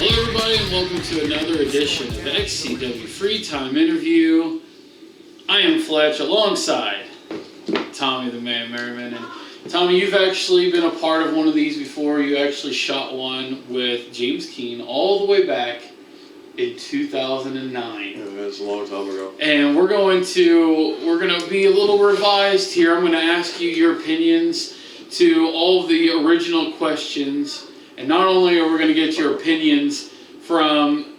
Hello everybody and welcome to another edition of the XCW Freetime interview. I am Fletch alongside Tommy the Man Merriman. And Tommy, you've actually been a part of one of these before. You actually shot one with James Keane all the way back in 2009. Yeah, that's a long time ago. And we're going to be a little revised here. I'm going to ask you your opinions to all of the original questions. And not only are we going to get your opinions from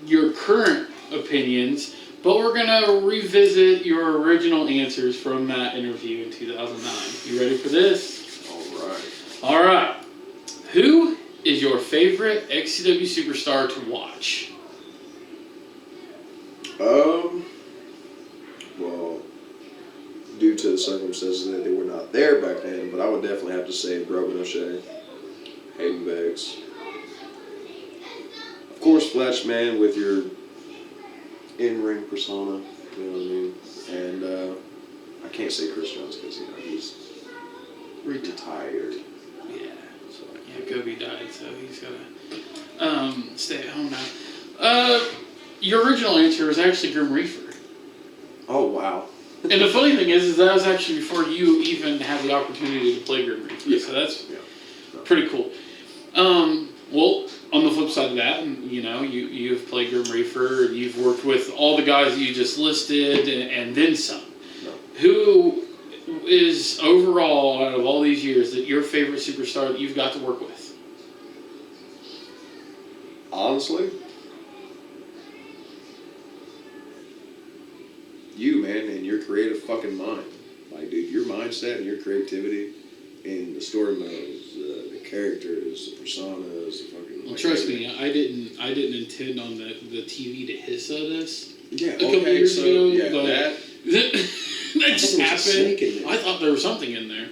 your current opinions, but we're going to revisit your original answers from that interview in 2009. You ready for this? All right. Who is your favorite XCW superstar to watch? Well, due to the circumstances that they were not there back then, but I would definitely have to say Brogan O'Shea, Hayden Beggs. Of course, Fletch, man, with your in-ring persona, you know what I mean? And I can't say Chris Jones because, you know, he's retired. Yeah. So, yeah, Kobe died, so he's got to stay at home now. Your original answer was actually Grim Reaper. Oh, wow. And the funny thing is that was actually before you even had the opportunity to play Grim Reaper. Yeah. So that's pretty cool. Well, on the flip side of that, you know, you've played Grim Reaper, you've worked with all the guys that you just listed, and then some. No. Who is overall, out of all these years, that your favorite superstar that you've got to work with? Honestly, you, man, and your creative fucking mind. Like, dude, your mindset and your creativity in the story modes, the characters, the personas, the fucking... Well, trust me, I didn't intend on the TV to hiss at us a couple years ago, yeah, but that just happened. I thought there was something in there.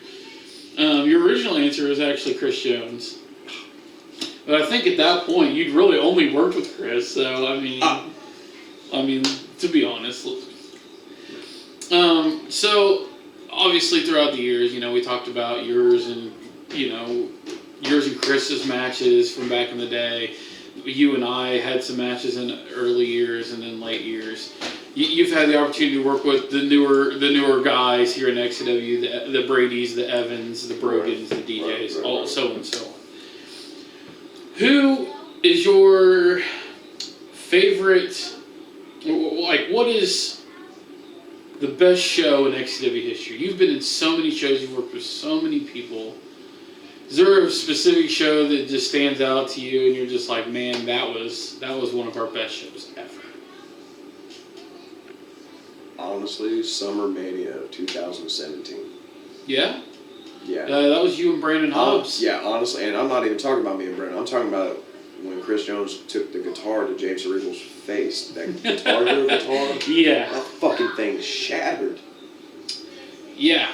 Your original answer was actually Chris Jones. But I think at that point, you'd really only worked with Chris, so, I mean, to be honest. So, obviously, throughout the years, you know, we talked about yours and Chris's matches from back in the day. You and I had some matches in early years and then late years. You've had the opportunity to work with the newer guys here in XCW, the Bradys, the Evans, the Brogans, the DJs, all so and so on. Who is your favorite? Like, what is the best show in XCW history? You've been in so many shows. You've worked with so many people. Is there a specific show that just stands out to you and you're just like, man, that was one of our best shows ever? Honestly, Summer Mania of 2017. Yeah? Yeah. That was you and Brandon Hobbs. Yeah, honestly, and I'm not even talking about me and Brandon. I'm talking about when Chris Jones took the guitar to James Cerebral's face, that guitar hero guitar, Yeah. that fucking thing shattered. Yeah.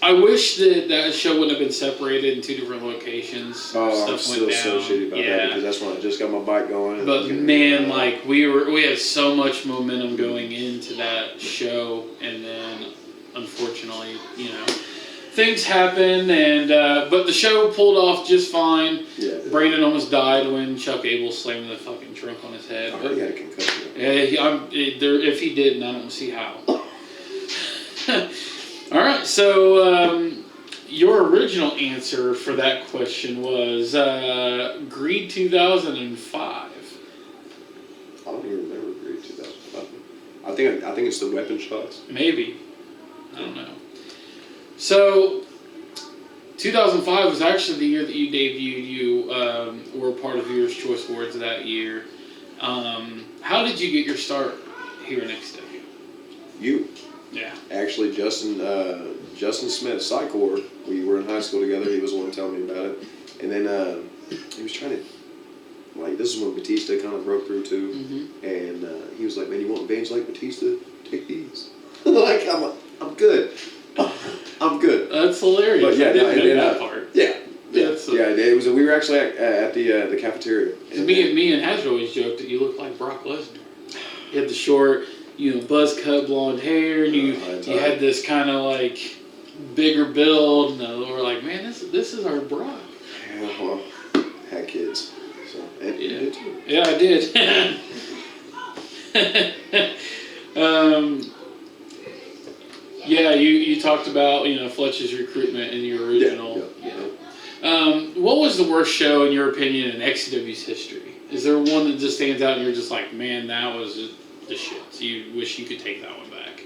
I wish that show wouldn't have been separated in 2 different locations. Oh, I'm still so shitty about that because that's when I just got my bike going. But man, like we had so much momentum going into that show, and then unfortunately, things happened, and but the show pulled off just fine. Yeah. Brandon almost died when Chuck Abel slammed the fucking trunk on his head. I heard he had a concussion. Yeah, if he didn't, I don't see how. All right, so your original answer for that question was Greed 2005. I don't even remember Greed 2005. I think it's the weapon shots. Maybe. I don't know. So, 2005 was actually the year that you debuted. You were part of Viewers' Choice Awards that year. How did you get your start here in XCW? You. Yeah. Actually, Justin Smith, Psychor, we were in high school together. He was the one telling me about it. And then he was trying to, this is when Batista kind of broke through too. Mm-hmm. And he was like, man, you want veins like Batista? Take these. I'm good. I'm good. That's hilarious. But yeah, I didn't know that part. Yeah. It was. We were actually at the cafeteria. And me and Hazard always joked that you look like Brock Lesnar. You had the short, buzz cut blonde hair, and you had this kind of like bigger build, and we're like, man, this is our Brock. Yeah, well, had kids, so and you did too. Yeah, I did. Yeah, you talked about Fletch's recruitment in your original. Yeah. What was the worst show in your opinion in XCW's history? Is there one that just stands out and you're just like, man, that was the shit? So you wish you could take that one back.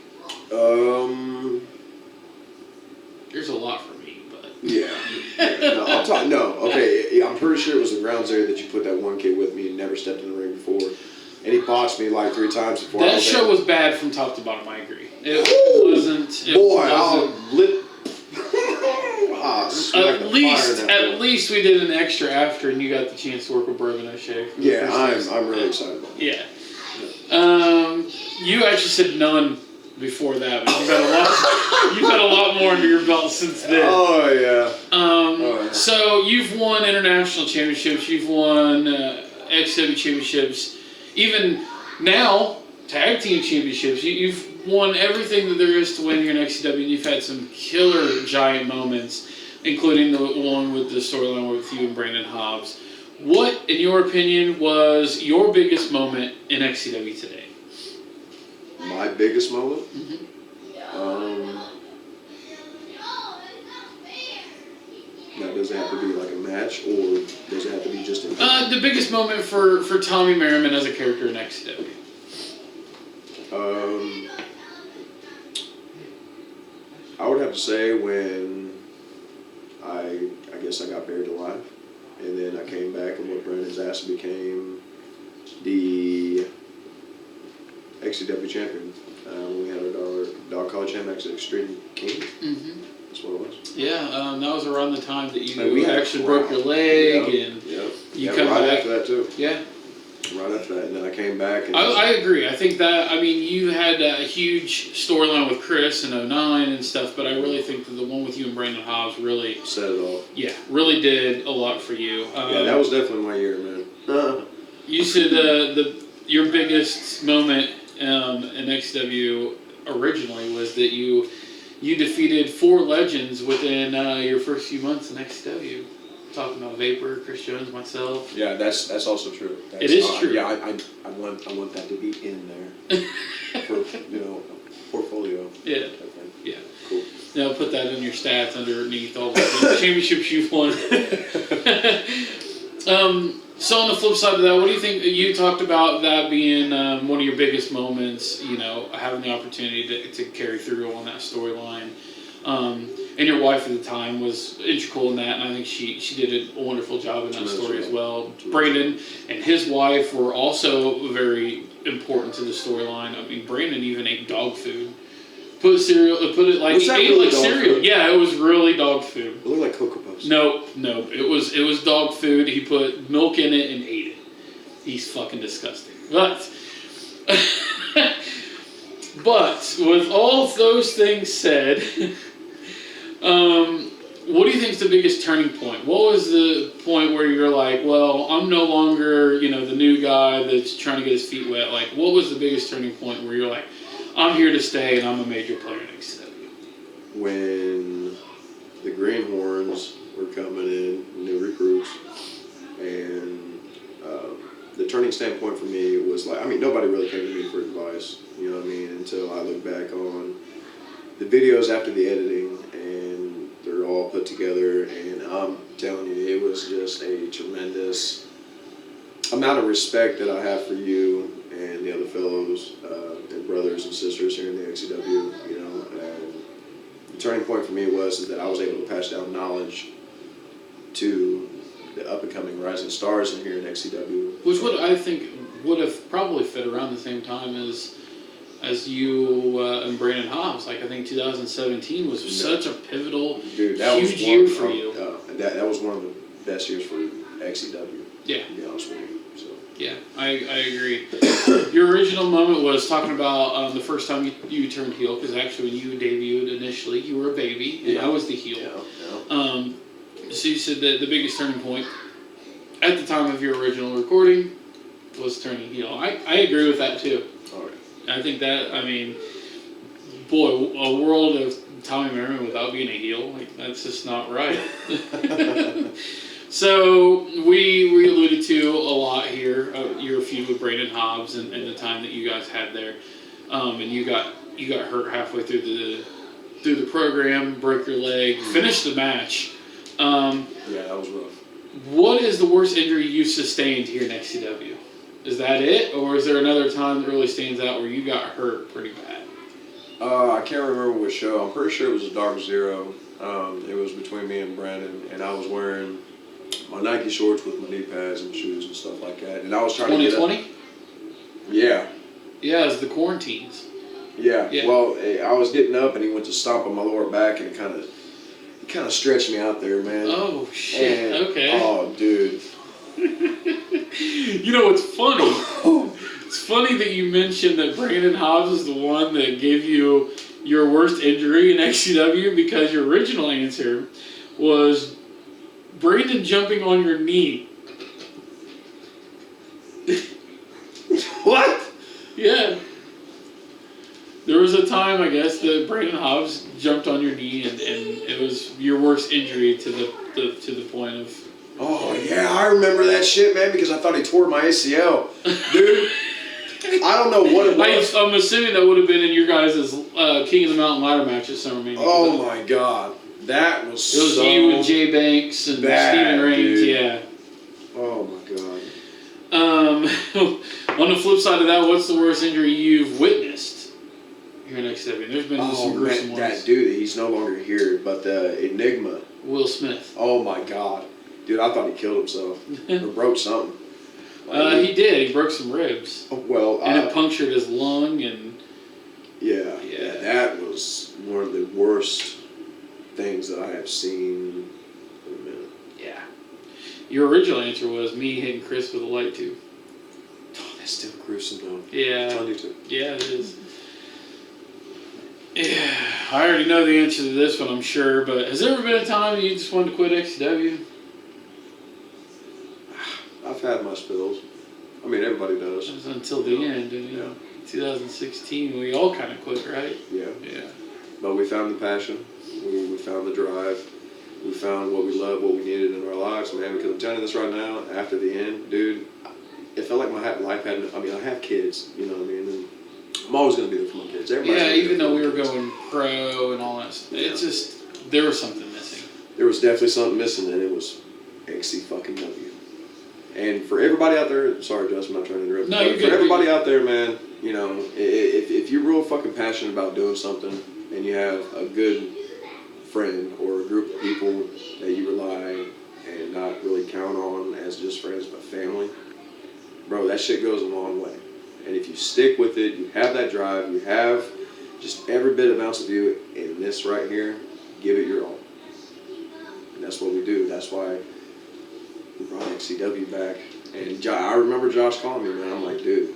There's a lot for me, but yeah. No, I'm talking. No, okay. I'm pretty sure it was the Ground Zero that you put that one kid with me and never stepped in the ring before, and he botched me like 3 times before. That show was bad from top to bottom. I agree. It wasn't. At least we did an extra after, and you got the chance to work with Bourbon O'Shea. Yeah, I'm really excited about it. Yeah. You actually said none before that, but you've had a lot more under your belt since then. Oh yeah. So you've won international championships. You've won XCW championships. Even now, tag team championships. You've won everything that there is to win here in XCW, and you've had some killer giant moments, including the one with the storyline with you and Brandon Hobbs. What, in your opinion, was your biggest moment in XCW today? My biggest moment? Mm-hmm. Now, does it have to be like a match, or does it have to be just a the biggest moment for Tommy Merriman as a character in XCW. I would have to say when I guess I got buried alive, and then I came back and whooped Brandon's ass and became the XCW champion. When we had our dog college champ at Extreme King. Mm-hmm. That's what it was. Yeah, that was around the time that you actually broke your leg, and you come right back after that too. Yeah. Right after that, and then I came back. And I agree. I think that, you had a huge storyline with Chris in 2009 and stuff, but I really think that the one with you and Brandon Hobbs really set it off. Yeah, really did a lot for you. That was definitely my year, man. You said your biggest moment in XW originally was that you defeated 4 legends within your first few months in XW. Talking about Vapor, Chris Jones, myself. Yeah, that's also true. It is true. Yeah, I want that to be in there for portfolio. Yeah. Yeah. Cool. Now put that in your stats underneath all the championships you've won. So on the flip side of that, what do you think? You talked about that being one of your biggest moments. Having the opportunity to carry through on that storyline. And your wife at the time was integral in that, and I think she did a wonderful job in that story as well. Brandon and his wife were also very important to the storyline. Brandon even ate dog food Put it like Was he that ate really like dog cereal. food? Yeah, it was really dog food. It looked like Cocoa Puffs. No, it was dog food. He put milk in it and ate it. He's fucking disgusting. But but with all those things said, what do you think is the biggest turning point? What was the point where you're like, well, I'm no longer, the new guy that's trying to get his feet wet? Like, what was the biggest turning point where you're like, I'm here to stay and I'm a major player in XCW? When the Greenhorns were coming in, new recruits, and the turning standpoint for me was like, nobody really came to me for advice, you know what I mean, until I look back on the videos after the editing, and they're all put together, and I'm telling you, it was just a tremendous amount of respect that I have for you and the other fellows and brothers and sisters here in the XCW, and the turning point for me was that I was able to pass down knowledge to the up-and-coming rising stars in here in XCW. Which I think would have probably fit around the same time as you and Brandon Hobbs. Like, I think 2017 was such a pivotal, huge year for you. That was one of the best years for XCW. Yeah. To be honest with you. So. Yeah, I agree. Your original moment was talking about the first time you turned heel, because actually when you debuted initially, you were a baby, and I was the heel. Yeah. So you said that the biggest turning point at the time of your original recording was turning heel. I agree with that too. All right. I think that, boy, a world of Tommy Merriman without being a heel, like, that's just not right. So we alluded to a lot here, your feud with Brandon Hobbs and the time that you guys had there, and you got hurt halfway through the program, broke your leg, finished the match. Yeah, that was rough. What is the worst injury you've sustained here in XCW? Is that it, or is there another time that really stands out where you got hurt pretty bad? I can't remember which show. I'm pretty sure it was a Dark Zero. It was between me and Brandon, and I was wearing my Nike shorts with my knee pads and shoes and stuff like that. And I was trying 2020? to get up. Yeah. Yeah, it's the quarantines. Yeah. Well, I was getting up, and he went to stomp on my lower back, and it kind of stretched me out there, man. Oh, shit. And, okay. Oh, dude. You know, it's funny. It's funny that you mentioned that Brandon Hobbs is the one that gave you your worst injury in XCW, because your original answer was Brandon jumping on your knee. What? Yeah. There was a time, I guess, that Brandon Hobbs jumped on your knee, and it was your worst injury to the point of... Oh, yeah, I remember that shit, man, because I thought he tore my ACL. Dude, I don't know what it was. I'm assuming that would have been in your guys' King of the Mountain ladder match at SummerMania. Oh, my God. That was It was so you and Jay Banks and bad, Steven Reigns, dude. yeah. Oh, my God. On the flip side of that, what's the worst injury you've witnessed here in XCW? There's been some gruesome ones. That dude, he's no longer here, but the Enigma. Will Smith. Oh, my God. Dude, I thought he killed himself or broke something. He did. He broke some ribs. Oh, well, and it punctured his lung, and... Yeah, that was one of the worst things that I have seen in a minute. Yeah. Your original answer was me hitting Chris with a light tube. Oh, that's still gruesome, though. Yeah. Funny, too. Yeah, it is. Yeah, I already know the answer to this one, I'm sure, but has there ever been a time you just wanted to quit XCW? I've had my spills. I mean, everybody does. It was until the end, and 2016, we all kind of quit, right? Yeah. Yeah. But we found the passion. We found the drive. We found what we love, what we needed in our lives, man. Because I'm telling you this right now, after the end, dude, it felt like my life had. I have kids, you know what I mean. And I'm always going to be there for my kids. Even though we were going pro and all that stuff, it's just there was something missing. There was definitely something missing, and it was XCW. And for everybody out there, sorry, Justin, I'm not trying to interrupt. No, you're good. For everybody out there, man, if you're real fucking passionate about doing something, and you have a good friend or a group of people that you rely and not really count on as just friends but family, bro, that shit goes a long way. And if you stick with it, you have that drive, you have just every bit of ounce of you in this right here, give it your all. And that's what we do. That's why we brought XCW back. And I remember Josh calling me, man. I'm like, dude.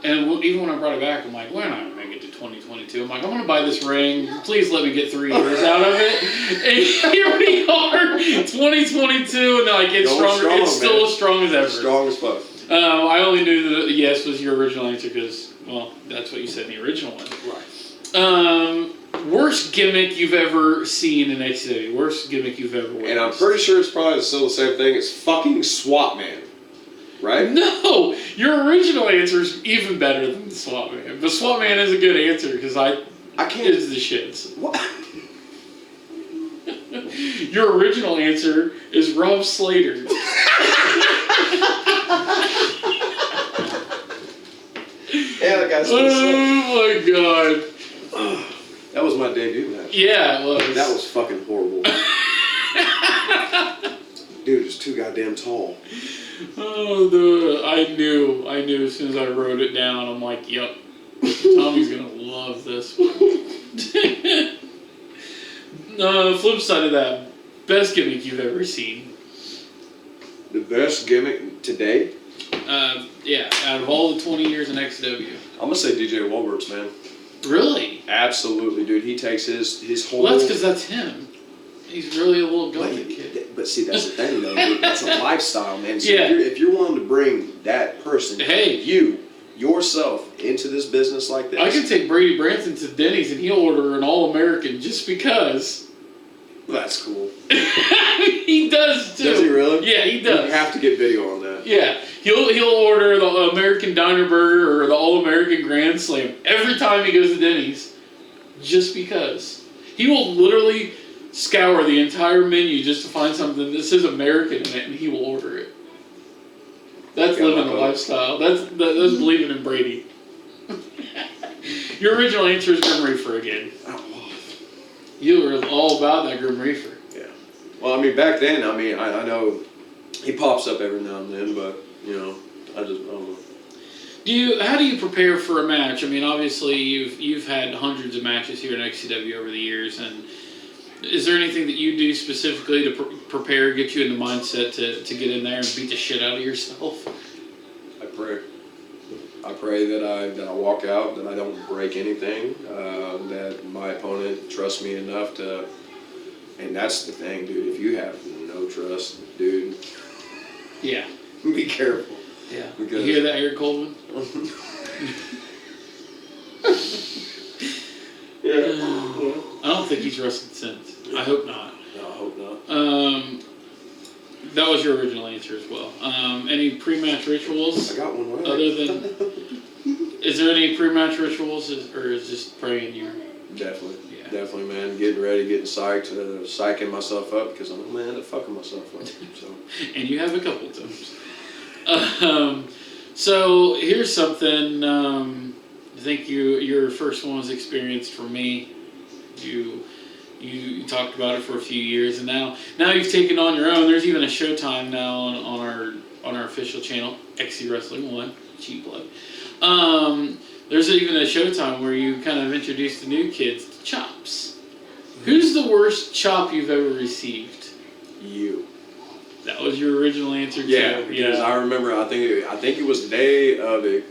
And even when I brought it back, I'm like, we're not going to make it to 2022. I'm like, I'm going to buy this ring. Please let me get 3 years out of it. And here we are, 2022, and like it's stronger. Strong, it's still man. as strong as ever. Strong as fuck. I only knew that yes was your original answer because, well, that's what you said in the original one. Right. Worst gimmick you've ever seen in XCW. Worst gimmick you've ever witnessed. And I'm pretty sure it's probably still the same thing. It's fucking Swap Man. Right? No! Your original answer is even better than the Swap Man. But Swap Man is a good answer because I can't. It's the shits. What? Your original answer is Rob Slater. Yeah, that guy's still Oh my god. That was my debut match. Yeah, it was. That was fucking horrible. Dude, it's too goddamn tall. Oh, I knew as soon as I wrote it down. I'm like, yep, Tommy's gonna love this one. Flip side of that, best gimmick you've ever seen. The best gimmick today? Yeah, out of all the 20 years in XW. I'm gonna say DJ Walbert's, man. Really? Absolutely, dude. He takes his whole. Well, that's because that's him. He's really a little gothic kid. But see, that's the thing, though. Dude. That's a lifestyle, man. So Yeah. if you're willing to bring that person, Hey. yourself, into this business like this. I can take Brady Branson to Denny's and he'll order an All-American just because. That's cool. He does too. Does he really? Yeah, he does. You have to get video on that. Yeah, he'll order the American Diner Burger or the All-American Grand Slam every time he goes to Denny's, just because. He will literally scour the entire menu just to find something that says American in it, and he will order it. That's living the lifestyle. That's believing in Brady. Your original answer is Grim Reaper again. You were all about that Grim Reaper. Yeah. Well, I mean, back then, I know he pops up every now and then, but, I don't know. How do you prepare for a match? I mean, obviously you've had hundreds of matches here in XCW over the years, and is there anything that you do specifically to prepare, get you in the mindset to get in there and beat the shit out of yourself? I pray. I pray that I walk out, that I don't break anything, that my opponent trusts me enough to, and that's the thing, dude. If you have no trust, dude, Yeah. be careful. Yeah. Because You hear that, Eric Coleman? Yeah. I don't think he's wrestled since. I hope not. No, I hope not. That was your original answer as well. Any pre-match rituals? I got one right. Other than, is there any pre-match rituals, or is just praying you're? Definitely. Yeah. Definitely, man. Getting ready, getting psyched, psyching myself up because I'm like, man, fucking myself up. So. And you have a couple times. So here's something. I think your first one was experienced for me. You talked about it for a few years, and now you've taken on your own. There's even a Showtime now on our official channel, XC Wrestling 1, cheap plug. There's even a Showtime where you kind of introduce the new kids to chops. Who's the worst chop you've ever received? You. That was your original answer too. Yeah, because I remember. I think it was the day of the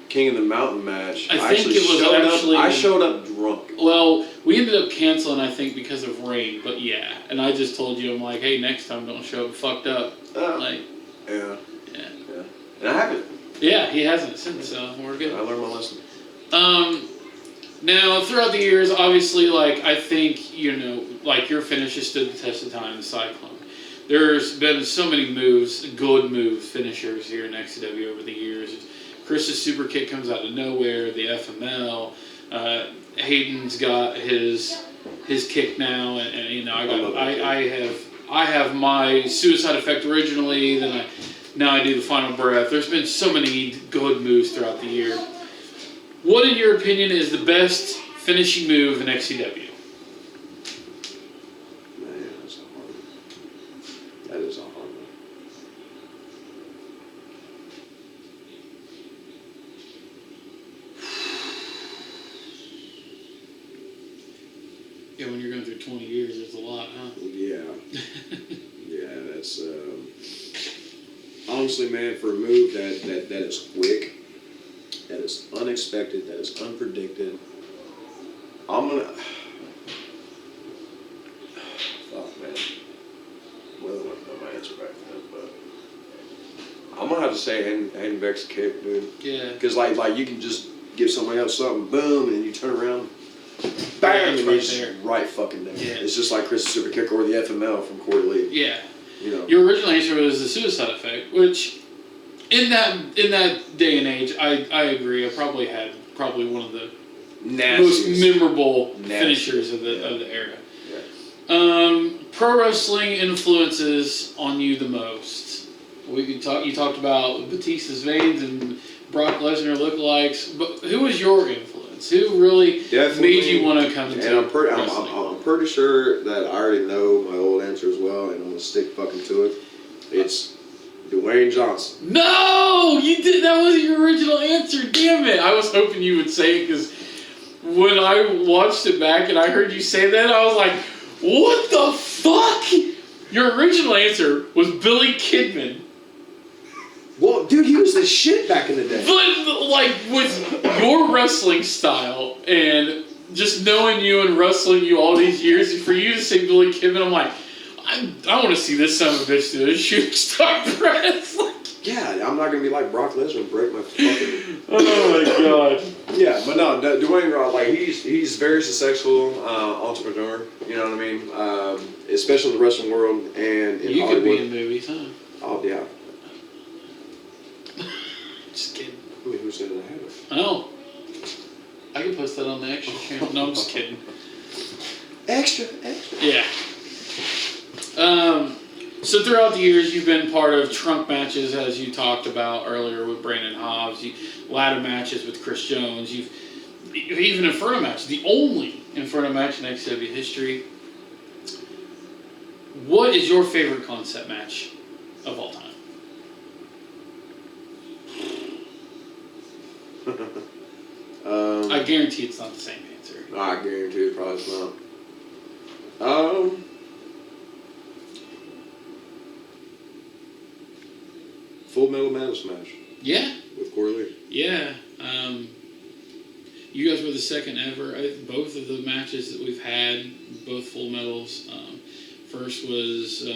King of the Mountain match. I showed up drunk. Well, we ended up canceling, I think, because of rain. But yeah, and I just told you, I'm like, hey, next time don't show up fucked up. Yeah. And I haven't. Yeah, he hasn't since, so we're good. I learned my lesson. Now, throughout the years, obviously, I think, your finish has stood the test of time, the Cyclone. There's been so many moves, good moves, finishers here in XCW over the years. Chris's super kick comes out of nowhere, the FML. Hayden's got his kick now, and I have my suicide effect originally, then now I do the final breath. There's been so many good moves throughout the year. What, in your opinion, is the best finishing move in XCW? Man, that's a hard one. That is a hard one. Yeah, when you're going through 20 years, it's a lot, huh? Yeah. Yeah, that's honestly, man, for a move that is quick, that is unexpected, that is unpredicted. I'm gonna. Fuck, man. Well, I don't know my answer back then, but I'm gonna have to say Hayden Beck's kick, dude. Yeah. Because like you can just give somebody else something, boom, and you turn around, bam, it's and right he's there. right fucking there. Yeah. It's just like Chris's super kick or the FML from Corey Lee. Yeah. You know. Your original answer was the suicide effect, which in that day and age, I agree. I probably had one of the most memorable finishers of the era. Yeah. Pro wrestling influences on you the most. You talked about Batista's veins and Brock Lesnar lookalikes, but who was your influence? Who really made you want to come into wrestling? I'm pretty sure that I already know my old answer as well, and I'm gonna stick fucking to it. It's Dwayne Johnson. No, you did. That wasn't your original answer. Damn it! I was hoping you would say it because when I watched it back and I heard you say that, I was like, "What the fuck?" Your original answer was Billy Kidman. Well, dude, he was the shit back in the day. But like with your wrestling style and just knowing you and wrestling you all these years, for you to say Billy Kidman, I'm like, I want to see this son of a bitch do a shooting star press. Yeah, I'm not gonna be like Brock Lesnar and break my fucking. Oh my god. Yeah, but no, Dwayne, like he's very successful entrepreneur. You know what I mean? Especially in the wrestling world and in You Hollywood. could be in movies, huh? Oh yeah. Just kidding. I mean, who said that I had it? Oh. I can post that on the extra channel. No, I'm just kidding. Extra. Yeah. So throughout the years, you've been part of trunk matches, as you talked about earlier with Brandon Hobbs. Ladder matches with Chris Jones. You've even Inferno match, the only Inferno match in XCW history. What is your favorite concept match of all time? I guarantee it's not the same answer. I guarantee it probably it's not. Full Metal Madness match Yeah. with Corey Lee. Yeah. You guys were the second ever. Both of the matches that we've had, both Full Metals. First was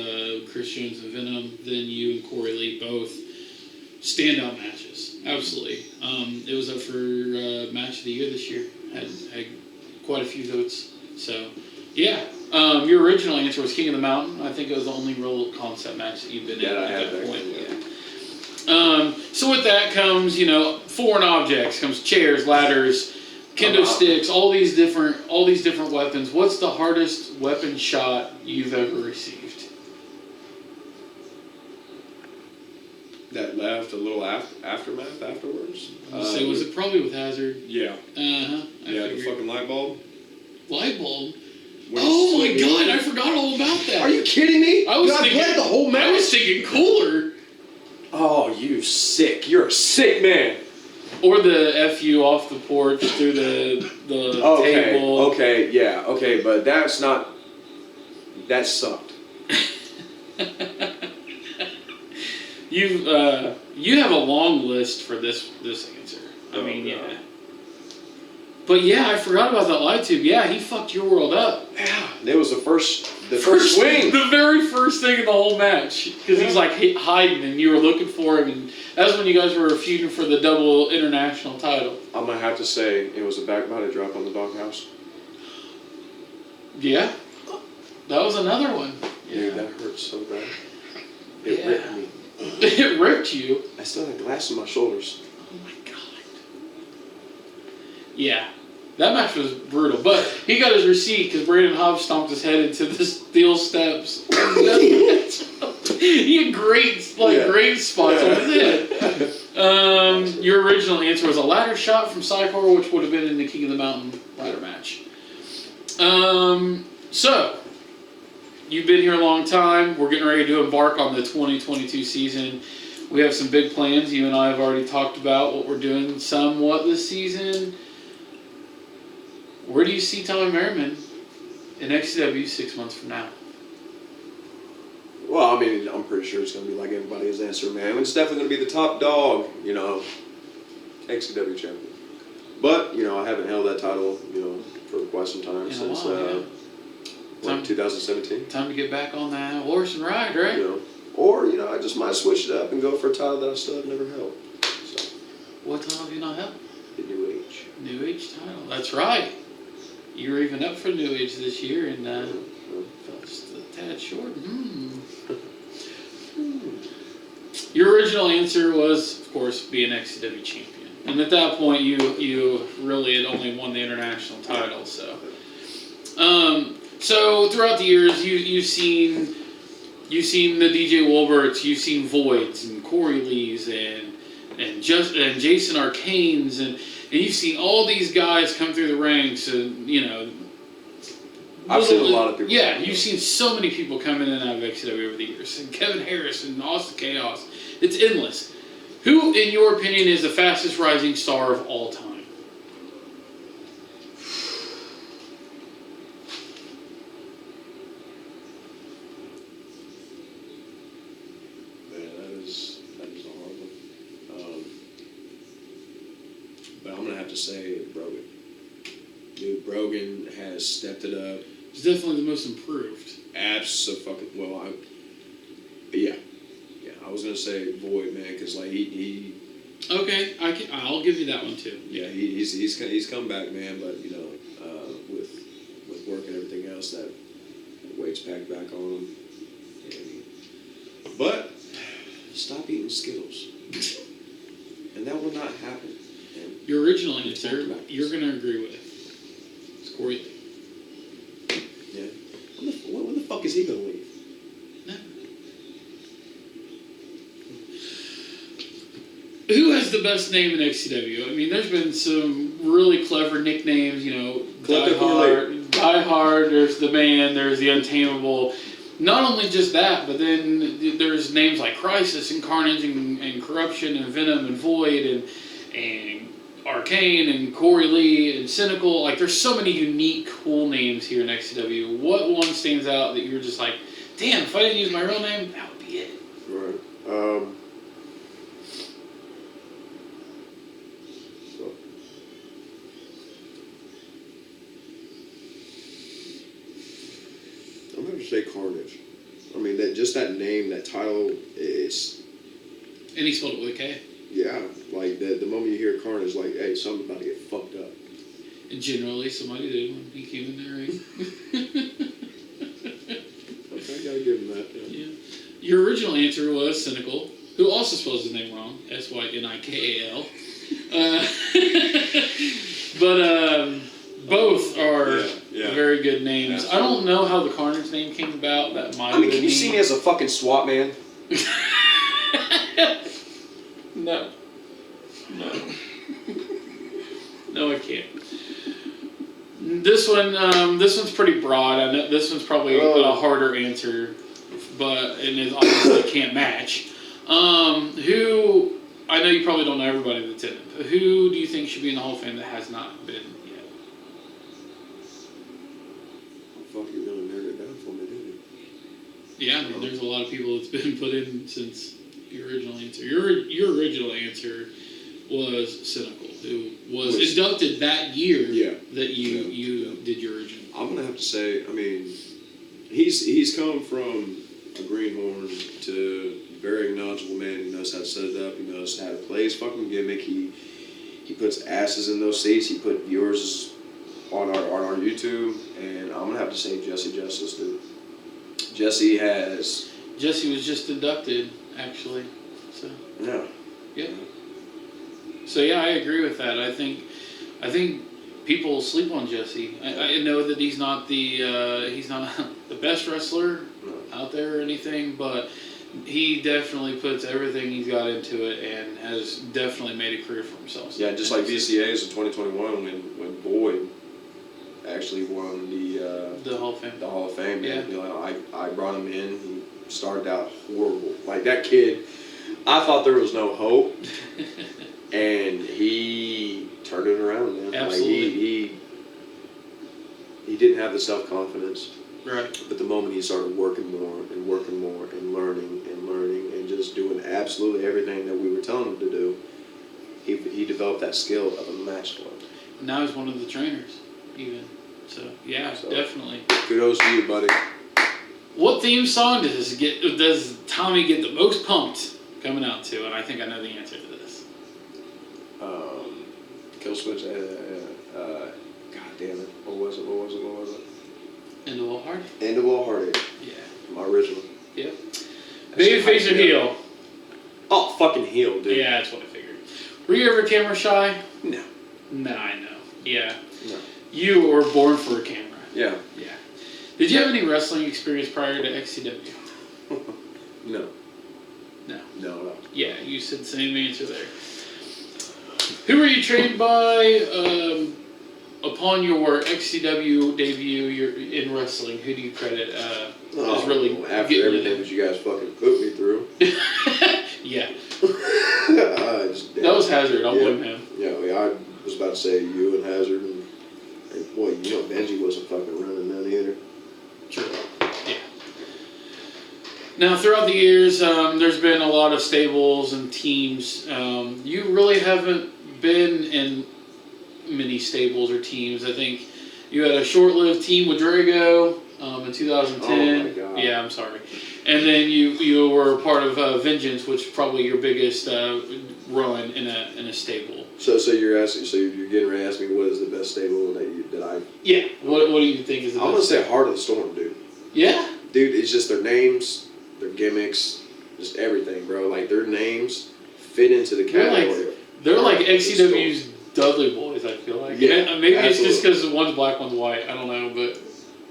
Chris Jones and Venom. Then you and Corey Lee, both standout matches. Absolutely. It was up for match of the year this year. Had quite a few votes. So, yeah. Your original answer was King of the Mountain. I think it was the only real concept match that you've been in at that point. Yeah. So with that comes, foreign objects, comes chairs, ladders, kendo sticks, all these different weapons. What's the hardest weapon shot you've ever received? That left a little aftermath afterwards. So was it probably with Hazard? Yeah. I The figured. fucking light bulb. Light bulb? When Oh my it's- god, I forgot all about that. Are you kidding me? I was God thinking bled the whole match. I was thinking cooler. Oh, you sick! You're a sick man. Or the F you off the porch through the table. Okay, yeah, okay, but that's not. That sucked. You have a long list for this answer. I mean, God. yeah. But yeah, I forgot about that light tube. Yeah, he fucked your world up. Yeah, that was the first swing. The very first thing in the whole match. Because he's like hiding and you were looking for him. And that's when you guys were feuding for the double international title. I'm gonna have to say it was a back body drop on the doghouse. Yeah. That was another one. Dude, that hurt so bad. It ripped me. It ripped you. I still had glass in my shoulders. Oh my god. Yeah. That match was brutal, but he got his receipt because Brandon Hobbs stomped his head into the steel steps. He had great spots on his head. Your original answer was a ladder shot from Psychor, which would have been in the King of the Mountain ladder match. So, you've been here a long time. We're getting ready to embark on the 2022 season. We have some big plans. You and I have already talked about what we're doing somewhat this season. Where do you see Tommy Merriman in XCW 6 months from now? Well, I mean, I'm pretty sure it's going to be like everybody's answer, man. It's definitely going to be the top dog, you know, XCW champion. But, you know, I haven't held that title, you know, for quite some time, In a since, while, yeah. 2017. Time to get back on that horse and ride, right? You know, or, you know, I just might switch it up and go for a title that I still have never held. So, What title have you not held? the New Age. New Age title. That's right. You were even up for New Age this year and fell just a tad short. Your original answer was, of course, be an XCW champion. And at that point, you really had only won the international title. So, so throughout the years, you've seen the DJ Wolberts, you've seen Voids and Corey Lees and Jason Arcanes and you've seen all these guys come through the ranks and you know. I've seen a lot of people. Yeah, you've seen so many people come in and out of XCW over the years. And Kevin Harris and Austin Chaos. It's endless. Who, in your opinion, is the fastest rising star of all time? Man, that is a hard one. But I'm going to have to say Brogan. Dude, Brogan has stepped it up. He's definitely the most improved. Well, yeah. I was gonna say Void, man, because like he. Okay, I'll give you that one too. Yeah, he's come back, man. But you know, with work and everything else, that weight's packed back on him. But stop eating Skittles, and that will not happen. And Your original answer, you're gonna agree with. It's Corey Lee. Yeah. When the fuck is he gonna leave? Who has the best name in XCW? I mean, there's been some really clever nicknames, you know, Die Hard, there's The Man, there's The Untamable. Not only just that, but then there's names like Crisis and Carnage and Corruption and Venom and Void and Arcane and Corey Lee and Cynical. Like, there's so many unique, cool names here in XCW. What one stands out that you're just like, damn, if I didn't use my real name, that would be it? Right. I'm going to say Carnage. I mean, that name, that title, is... And he spelled it with a K. Yeah, like the moment you hear Carnage, like, hey, something's about to get fucked up. And generally, somebody did when he came in there, right? Okay, I gotta give him that. Yeah. Your original answer was Cynical, who also spells his name wrong. Synikal. But both are very good names. Absolutely. I don't know how the Carnage name came about. That might. I mean, can you see me as a fucking SWAT man? No. No, I can't. This one's pretty broad. I know this one's probably a harder answer, and it obviously can't match. Who, I know you probably don't know everybody that's in it, but who do you think should be in the Hall of Fame that has not been yet? Fuck, you really narrowed it down for me, didn't you? Yeah, I mean, there's a lot of people that's been put in since your original answer. Your original answer was Cynical, who was inducted that year that you did your original. I'm gonna have to say, I mean, he's come from a greenhorn to a very knowledgeable man. He knows how to set it up. He knows how to play his fucking gimmick. He puts asses in those seats. He put viewers on our YouTube, and I'm gonna have to say Jesse Justice, dude. Jesse was just inducted, actually. So yeah. So yeah, I agree with that. I think people sleep on Jesse. I know that he's not the best wrestler out there or anything, but he definitely puts everything he's got into it and has definitely made a career for himself. So yeah, just like VCAs in 2021 when Boyd actually won the Hall of Fame. The Hall of Fame. Yeah. You know, I brought him in. He started out horrible. Like that kid, I thought there was no hope. And he turned it around, man. Absolutely. Like he didn't have the self-confidence. Right. But the moment he started working more and learning and just doing absolutely everything that we were telling him to do, he developed that skill of a match club. Now he's one of the trainers, even. So yeah, definitely. Kudos to you, buddy. What theme song does Tommy get the most pumped coming out to? And I think I know the answer to this. Kill Switch. God damn it! What was it? End of All Heart? End of All Heartache. Yeah. My original. Yep. Babyface or heel? Oh, fucking heel, dude. Yeah, that's what I figured. Were you ever camera shy? No. Nah, I know. Yeah. No. You were born for a camera. Yeah. Yeah. Did you have any wrestling experience prior to XCW? No. No. No. Yeah, you said the same answer there. Who were you trained by upon your XCW debut in wrestling? Who do you credit as really after getting everything that you guys fucking put me through. Yeah. That was Hazard. I'll blame him. Yeah, I was about to say you and Hazard, and boy, Benji wasn't fucking running then either. Sure. Yeah. Now, throughout the years, there's been a lot of stables and teams. You really haven't been in many stables or teams. I think you had a short-lived team with Drago in 2010. Oh my God. Yeah, I'm sorry. And then you were part of Vengeance, which is probably your biggest run in a stable. So you're getting ready to ask me what is the best stable that I? Yeah. What do you think is the best? I'm gonna say Heart of the Storm, dude. Yeah. Dude, it's just their names, their gimmicks, just everything, bro. Like their names fit into the category. They're like XCW's Dudley Boys, I feel like. Yeah, maybe absolutely. it's just because one's black, one's white. I don't know,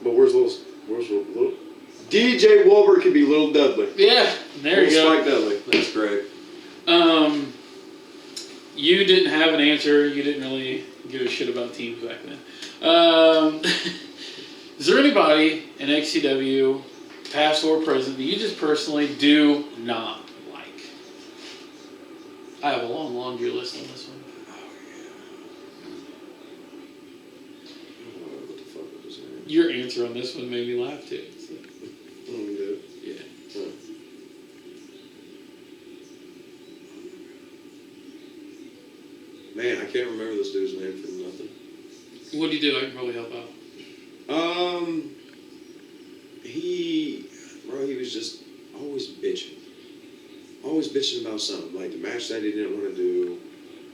But where's little DJ Wolbert could be Little Dudley. Yeah, there you go. Spike Dudley. That's great. You didn't have an answer. You didn't really give a shit about teams back then. Is there anybody in XCW, past or present, that you just personally do not like? I have a long laundry list on this one. What the fuck was his name? Your answer on this one made me laugh too. So. Oh, you did? Yeah. Huh. Man, I can't remember this dude's name for nothing. What do you do? I can probably help out. He was just always bitching. Always bitching about something. Like the match that he didn't want to do.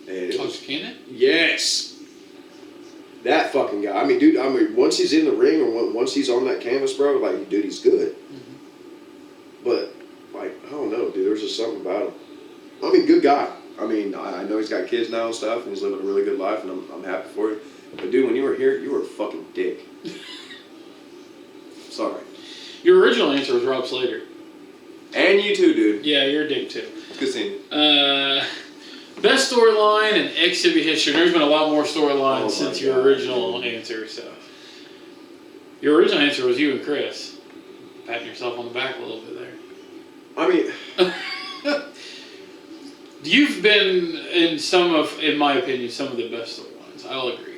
And it was, Cannon? yes! That fucking guy. I mean, dude, once he's in the ring or once he's on that canvas, bro, like, dude, he's good. Mm-hmm. But, like, I don't know, dude, there's just something about him. I mean, good guy. I mean, I know he's got kids now and stuff, and he's living a really good life, and I'm happy for you. But, dude, when you were here, you were a fucking dick. Sorry. Your original answer was Rob Slater. And you too, dude. Yeah, you're a dick too. Good seeing you. Best storyline in XCW history. There's been a lot more storylines since your original answer. So, your original answer was you and Chris. Patting yourself on the back a little bit there. I mean, you've been in my opinion, some of the best storylines. I'll agree.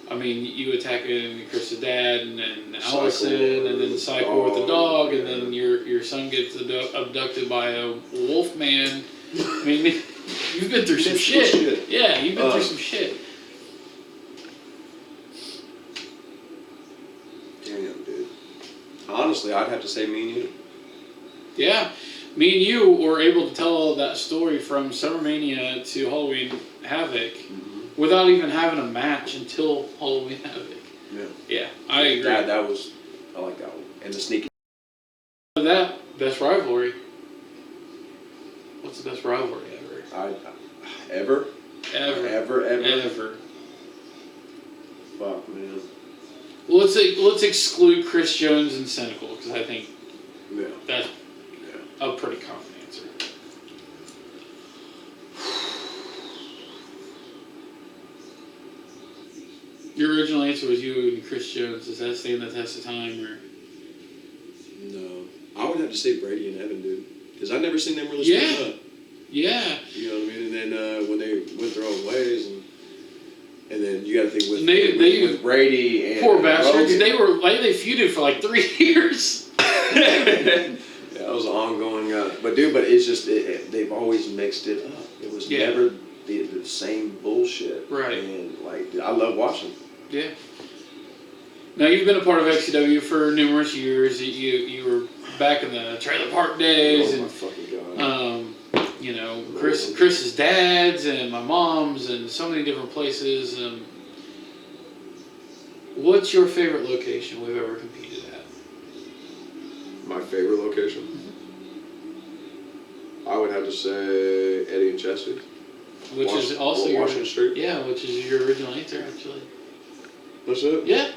I mean, you attacking Chris's dad, and then Allison, and then Cycle with the dog, and then your son gets abducted by a wolf man. I mean, you've been through some shit. Yeah, you've been through some shit. Damn, dude. Honestly, I'd have to say me and you. Yeah. Me and you were able to tell that story from SummerMania to Halloween Havoc without even having a match until Halloween Havoc. Yeah. Yeah, I agree. That was, I like that one. And the sneaky. That, best rivalry. What's the best rivalry ever? Ever? Ever. Fuck, man. Well, let's exclude Chris Jones and Cynical, because I think that's a pretty common answer. Your original answer was you and Chris Jones. Does that stand the test of time, or? No. I would have to say Brady and Evan, dude. Because I've never seen them really split up. Yeah. You know what I mean? And then when they went their own ways, And then you got to think with, They- with Brady and Poor bastards. Rogan. They feuded for like 3 years. Yeah, it was ongoing. But it's just they've always mixed it up. It was never the same bullshit. Right. And like I love watching. Yeah. Now you've been a part of XCW for numerous years. You were back in the trailer park days, Oh my fucking god. you know, Chris's dad's and my mom's and so many different places. What's your favorite location we've ever competed at? My favorite location. I would have to say Eddie and Chester. Which is also your Washington Street. Yeah, which is your original answer actually. What's that? Yeah.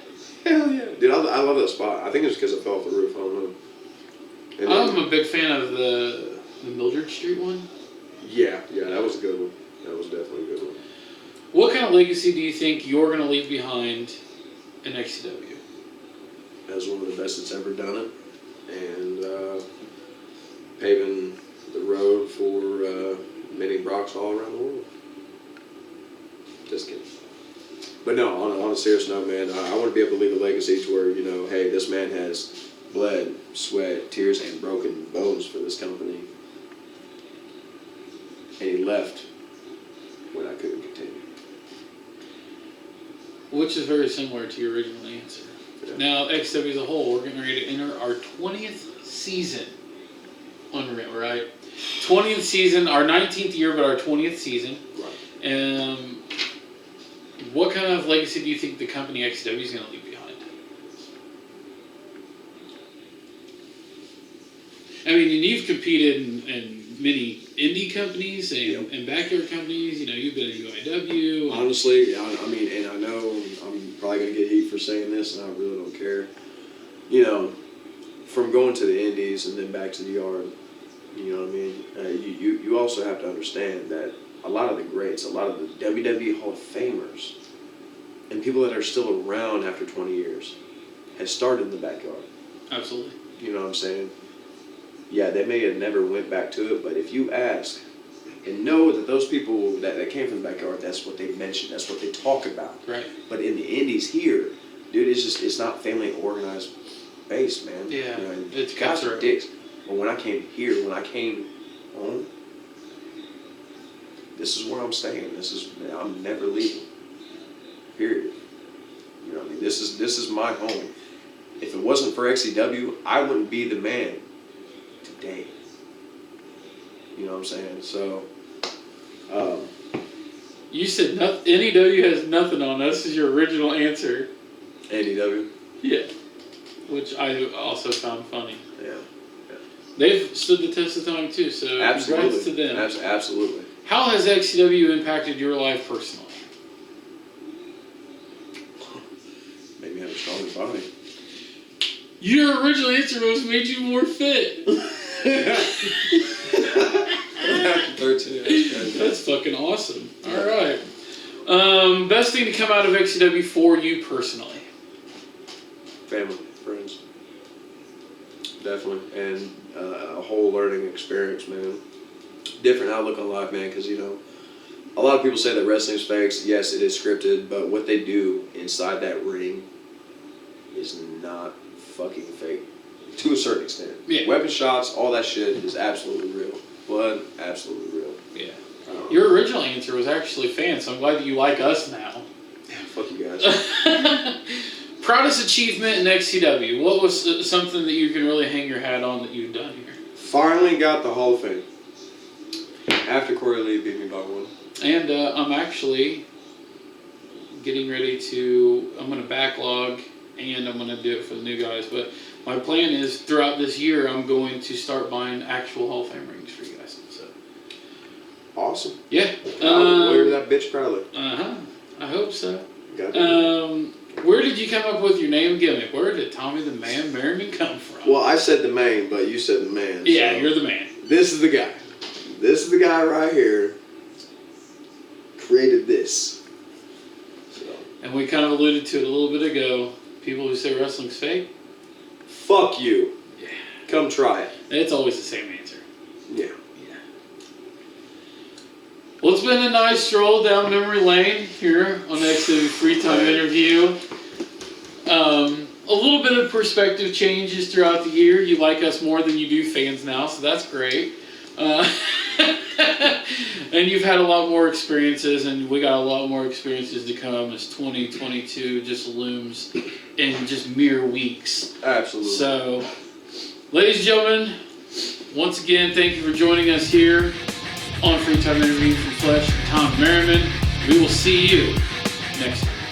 Hell yeah, dude! I love that spot. I think it's because I fell off the roof. I don't know. And I'm a big fan of the Mildred Street one. Yeah, that was a good one. That was definitely a good one. What kind of legacy do you think you're going to leave behind in XCW? As one of the best that's ever done it, and paving the road for many Brocks all around the world. Just kidding. But no, on a serious note, man, I want to be able to leave a legacy to where, you know, hey, this man has bled, sweat, tears, and broken bones for this company. And he left when I couldn't continue. Which is very similar to your original answer. Yeah. Now, XW as a whole, we're getting ready to enter our 20th season. Unreal, right? 20th season, our 19th year, but our 20th season. Right. What kind of legacy do you think the company XW is going to leave behind? I mean, and you've competed in many indie companies and backyard companies. You know, you've been at UIW. Honestly, I mean, and I know I'm probably going to get heat for saying this, and I really don't care. You know, from going to the indies and then back to the yard, you know what I mean? You also have to understand that a lot of the greats, a lot of the WWE Hall of Famers, and people that are still around after 20 years, has started in the backyard. Absolutely. You know what I'm saying? Yeah, they may have never went back to it, but if you ask and know that those people that came from the backyard, that's what they mention, that's what they talk about. Right. But in the indies here, dude, it's not family organized based, man. Yeah, you know, it's guys are cutthroat. dicks. But when I came here, when I came home, this is where I'm staying. I'm never leaving. Period. You know what I mean? This is my home. If it wasn't for XCW, I wouldn't be the man today. You know what I'm saying? So, You said NEW has nothing on us is your original answer. AEW. Yeah. Which I also found funny. Yeah. They've stood the test of time too, so Absolutely. congrats to them. Absolutely. How has XCW impacted your life personally? Made me have a stronger body. Your original answer was made you more fit. 13. That's fucking awesome. All right. Best thing to come out of XCW for you personally? Family, friends. Definitely. And a whole learning experience, man. Different outlook on life, man, because, you know, a lot of people say that wrestling's fake. Yes, it is scripted, but what they do inside that ring is not fucking fake. To a certain extent. Yeah. Weapon shots, all that shit is absolutely real. Blood, absolutely real. Yeah. Your original answer was actually fan, so I'm glad that you like us now. Yeah, fuck you guys. Proudest achievement in XCW. What was something that you can really hang your hat on that you've done here? Finally got the Hall of Fame. After Corey Lee beat me by one. And I'm actually getting ready to, I'm going to backlog and I'm going to do it for the new guys. But my plan is throughout this year, I'm going to start buying actual Hall of Fame rings for you guys. So. Awesome. Yeah. I'll wear that bitch proudly. Uh-huh. I hope so. Got it. Where did you come up with your name gimmick? Where did Tommy the Man Merriman come from? Well, I said the man, but you said the man. Yeah, so you're the man. This is the guy. This is the guy right here. Created this. So. And we kind of alluded to it a little bit ago. People who say wrestling's fake. Fuck you. Yeah. Come try it. It's always the same answer. Yeah. Yeah. Well, it's been a nice stroll down memory lane here on the XCW Freetime interview. A little bit of perspective changes throughout the year. You like us more than you do fans now, so that's great. And you've had a lot more experiences, and we got a lot more experiences to come as 2022 just looms in just mere weeks. Absolutely. So, ladies and gentlemen, once again, thank you for joining us here on Freetime Interview from Fletch and Tommy Merriman. We will see you next time.